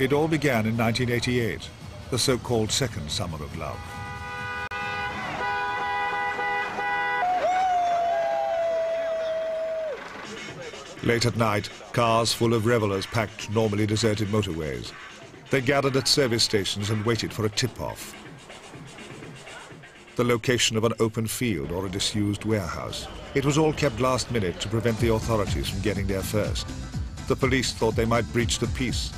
It all began in 1988, the so-called second summer of love. Late at night, cars full of revelers packed normally deserted motorways. They gathered at service stations and waited for a tip-off. The location of an open field or a disused warehouse. It was all kept last minute to prevent the authorities from getting there first. The police thought they might breach the peace.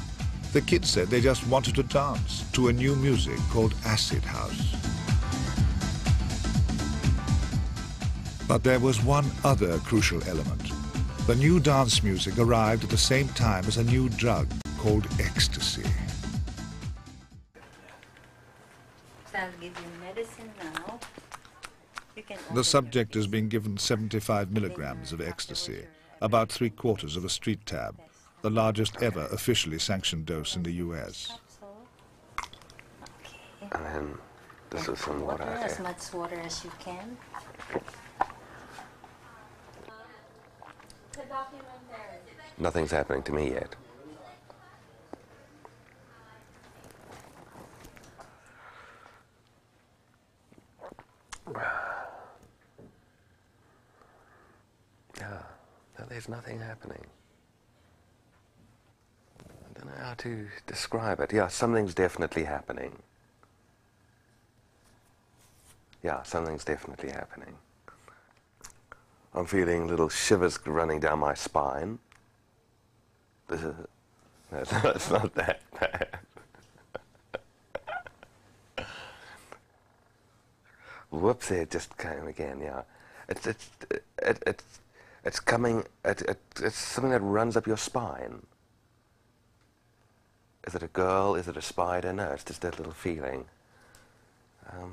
The kids said they just wanted to dance to a new music called acid house. But there was one other crucial element. The new dance music arrived at the same time as a new drug called ecstasy. I'll give you medicine now. The subject is being given 75 milligrams of ecstasy, about 3/4 of a street tab, the largest ever officially sanctioned dose in the US. And then this is some water. As much water as you can. Nothing's happening to me yet. No, there's nothing happening. I don't know how to describe it. Yeah, something's definitely happening. Yeah, something's definitely happening. I'm feeling little shivers running down my spine. No, it's not that bad. Whoops! It just came again. Yeah, it's coming. It's something that runs up your spine. Is it a girl? Is it a spider? No, it's just that little feeling. Do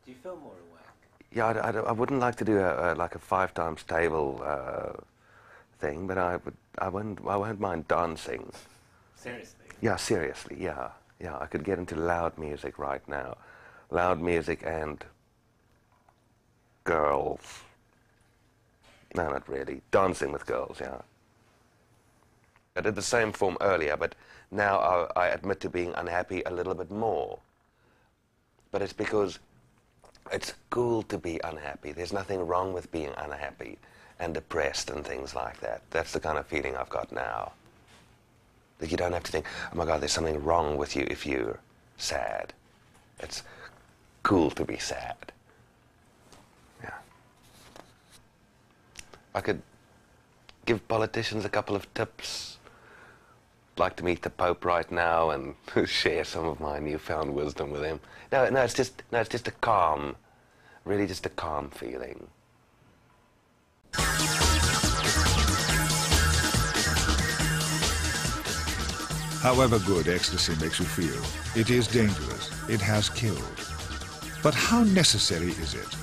you feel more awake? Yeah, I wouldn't like to do like a 5 times table thing, but I won't mind dancing. Seriously? Yeah, seriously. Yeah. I could get into loud music right now, loud music and girls. No, not really. Dancing with girls. Yeah. I did the same form earlier, but now I admit to being unhappy a little bit more. But it's because it's cool to be unhappy. There's nothing wrong with being unhappy and depressed and things like that. That's the kind of feeling I've got now. That you don't have to think, oh my God, there's something wrong with you if you're sad. It's cool to be sad. Yeah. I could give politicians a couple of tips. I'd like to meet the Pope right now and share some of my newfound wisdom with him. No, it's just a calm, really just a calm feeling. However good ecstasy makes you feel, it is dangerous. It has killed. But how necessary is it?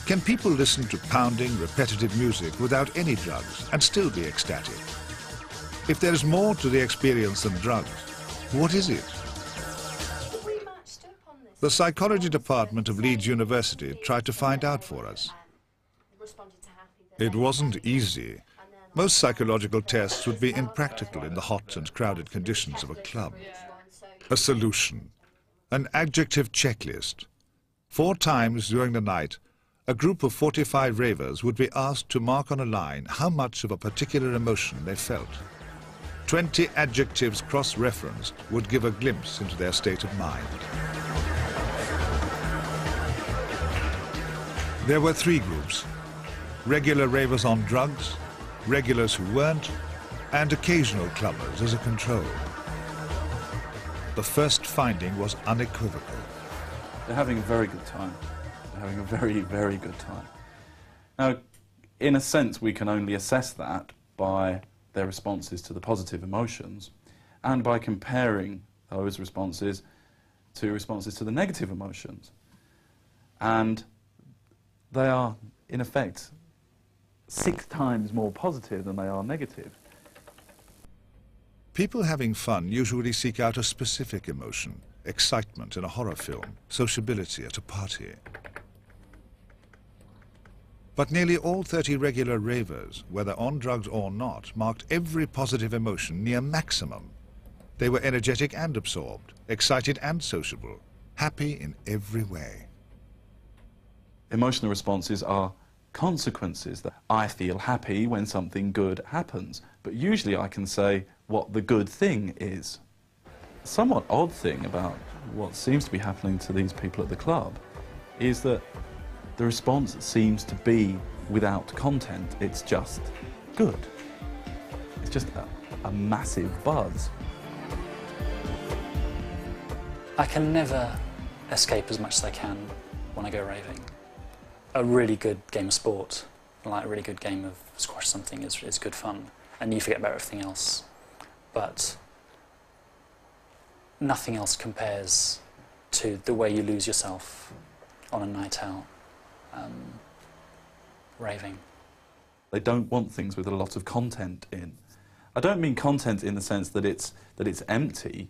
Can people listen to pounding, repetitive music without any drugs and still be ecstatic? If there is more to the experience than drugs, what is it? The psychology department of Leeds University tried to find out for us. It wasn't easy. Most psychological tests would be impractical in the hot and crowded conditions of a club. A solution. An adjective checklist. 4 times during the night, a group of 45 ravers would be asked to mark on a line how much of a particular emotion they felt. 20 adjectives cross-referenced would give a glimpse into their state of mind. There were 3 groups: regular ravers on drugs, regulars who weren't, and occasional clubbers as a control. The first finding was unequivocal. They're having a very good time. They're having a very, very good time. Now, in a sense, we can only assess that by their responses to the positive emotions and by comparing those responses to the negative emotions. And they are, in effect, 6 times more positive than they are negative. People having fun usually seek out a specific emotion: excitement in a horror film, sociability at a party. But nearly all 30 regular ravers, whether on drugs or not, marked every positive emotion near maximum. They were energetic and absorbed, excited and sociable, happy in every way. Emotional responses are consequences. That I feel happy when something good happens, but usually I can say what the good thing is. A somewhat odd thing about what seems to be happening to these people at the club is that the response seems to be without content. It's just good. It's just a massive buzz. I can never escape as much as I can when I go raving. A really good game of sport, like a really good game of squash or something, is good fun, and you forget about everything else. But nothing else compares to the way you lose yourself on a night out, raving. They don't want things with a lot of content in. I don't mean content in the sense that it's empty.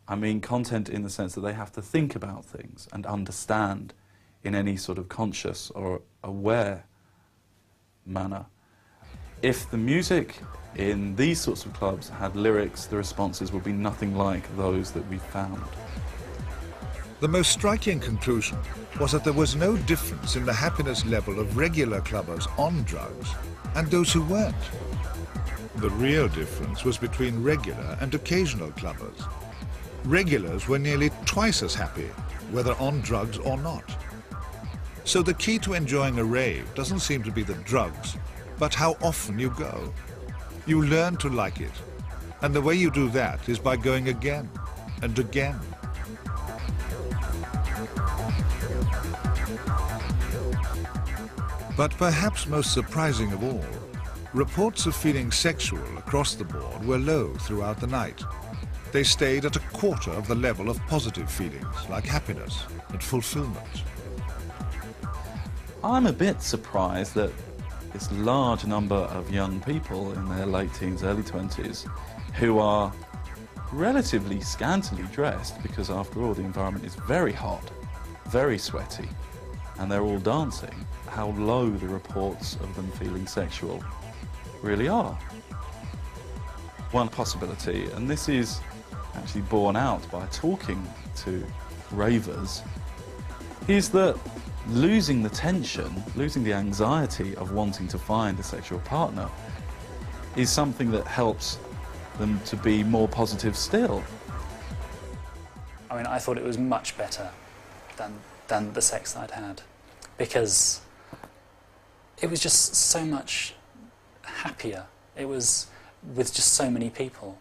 I mean content in the sense that they have to think about things and understand in any sort of conscious or aware manner. If the music in these sorts of clubs had lyrics, the responses would be nothing like those that we found. The most striking conclusion was that there was no difference in the happiness level of regular clubbers on drugs and those who weren't. The real difference was between regular and occasional clubbers. Regulars were nearly twice as happy, whether on drugs or not. So the key to enjoying a rave doesn't seem to be the drugs, but how often you go. You learn to like it, and the way you do that is by going again and again. But perhaps most surprising of all, reports of feeling sexual across the board were low throughout the night. They stayed at a quarter of the level of positive feelings, like happiness and fulfillment. I'm a bit surprised that this large number of young people in their late teens, early 20s, who are relatively scantily dressed, because after all the environment is very hot, very sweaty, and they're all dancing, how low the reports of them feeling sexual really are. One possibility, and this is actually borne out by talking to ravers, is that losing the tension, losing the anxiety of wanting to find a sexual partner is something that helps them to be more positive still. I mean, I thought it was much better than the sex I'd had, because it was just so much happier. It was with just so many people.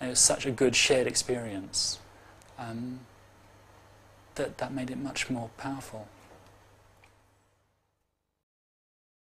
And it was such a good shared experience that made it much more powerful.